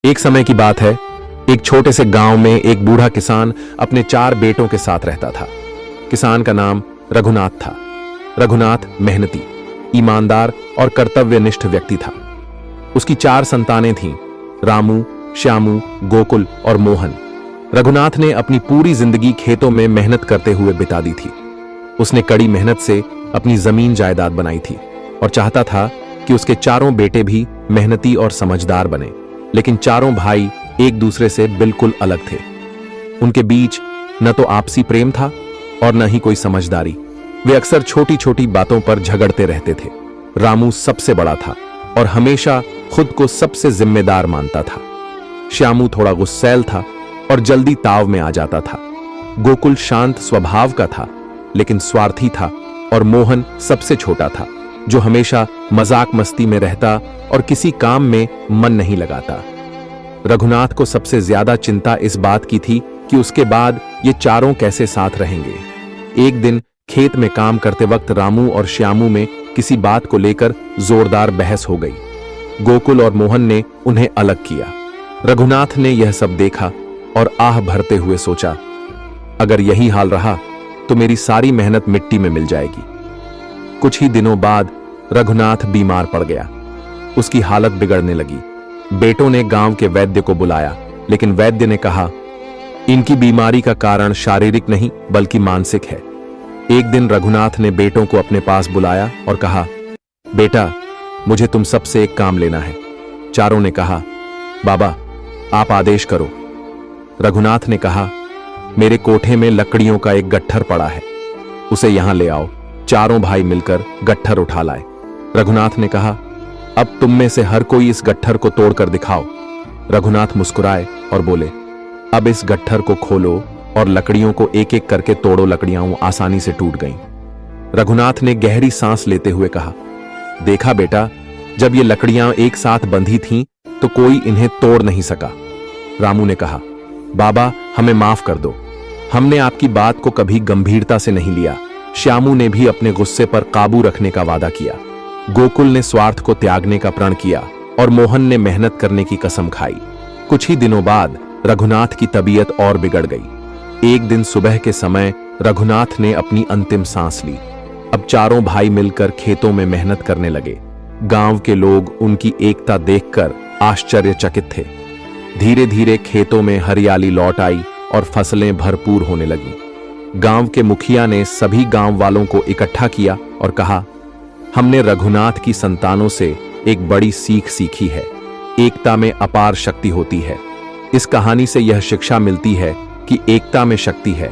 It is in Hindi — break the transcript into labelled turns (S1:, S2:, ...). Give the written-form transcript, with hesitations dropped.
S1: एक समय की बात है, एक छोटे से गांव में एक बूढ़ा किसान अपने 4 बेटों के साथ रहता था। किसान का नाम रघुनाथ था। रघुनाथ मेहनती, ईमानदार और कर्तव्यनिष्ठ व्यक्ति था। उसकी 4 संतानें थीं, रामू, श्यामू, गोकुल और मोहन। रघुनाथ ने अपनी पूरी जिंदगी खेतों में मेहनत करते हुए बिता दी थी। उसने कड़ी मेहनत से अपनी जमीन जायदाद बनाई थी और चाहता था कि उसके 4 बेटे भी मेहनती और समझदार बने। लेकिन 4 भाई एक दूसरे से बिल्कुल अलग थे। उनके बीच न तो आपसी प्रेम था और न ही कोई समझदारी। वे अक्सर छोटी छोटी बातों पर झगड़ते रहते थे। रामू सबसे बड़ा था और हमेशा खुद को सबसे जिम्मेदार मानता था। श्यामू थोड़ा गुस्सैल था और जल्दी ताव में आ जाता था। गोकुल शांत स्वभाव का था लेकिन स्वार्थी था और मोहन सबसे छोटा था, जो हमेशा मजाक मस्ती में रहता और किसी काम में मन नहीं लगाता। रघुनाथ को सबसे ज्यादा चिंता इस बात की थी कि उसके बाद ये चारों कैसे साथ रहेंगे। एक दिन खेत में काम करते वक्त रामू और श्यामू में किसी बात को लेकर जोरदार बहस हो गई। गोकुल और मोहन ने उन्हें अलग किया। रघुनाथ ने यह सब देखा और आह भरते हुए सोचा, अगर यही हाल रहा तो मेरी सारी मेहनत मिट्टी में मिल जाएगी। कुछ ही दिनों बाद रघुनाथ बीमार पड़ गया। उसकी हालत बिगड़ने लगी। बेटों ने गांव के वैद्य को बुलाया, लेकिन वैद्य ने कहा, इनकी बीमारी का कारण शारीरिक नहीं बल्कि मानसिक है। एक दिन रघुनाथ ने बेटों को अपने पास बुलाया और कहा, बेटा, मुझे तुम सबसे एक काम लेना है। चारों ने कहा, बाबा, आप आदेश करो। रघुनाथ ने कहा, मेरे कोठे में लकड़ियों का एक गट्ठर पड़ा है, उसे यहां ले आओ। चारों भाई मिलकर गट्ठर उठा लाए। रघुनाथ ने कहा, अब तुम में से हर कोई इस गट्ठर को तोड़कर दिखाओ। रघुनाथ मुस्कुराए और बोले, अब इस गट्ठर को खोलो और लकड़ियों को एक एक करके तोड़ो। लकड़ियां आसानी से टूट गईं। रघुनाथ ने गहरी सांस लेते हुए कहा, देखा बेटा, जब ये लकड़ियां एक साथ बंधी थीं तो कोई इन्हें तोड़ नहीं सका। रामू ने कहा, बाबा, हमें माफ कर दो, हमने आपकी बात को कभी गंभीरता से नहीं लिया। श्यामू ने भी अपने गुस्से पर काबू रखने का वादा किया। गोकुल ने स्वार्थ को त्यागने का प्रण किया और मोहन ने मेहनत करने की कसम खाई। कुछ ही दिनों बाद रघुनाथ की तबीयत और बिगड़ गई। एक दिन सुबह के समय रघुनाथ ने अपनी अंतिम सांस ली। अब चारों भाई मिलकर खेतों में मेहनत करने लगे। गांव के लोग उनकी एकता देखकर आश्चर्यचकित थे। धीरे धीरे खेतों में हरियाली लौट आई और फसलें भरपूर होने लगीं। गांव के मुखिया ने सभी गांव वालों को इकट्ठा किया और कहा, हमने रघुनाथ की संतानों से एक बड़ी सीख सीखी है। एकता में अपार शक्ति होती है। इस कहानी से यह शिक्षा मिलती है कि एकता में शक्ति है।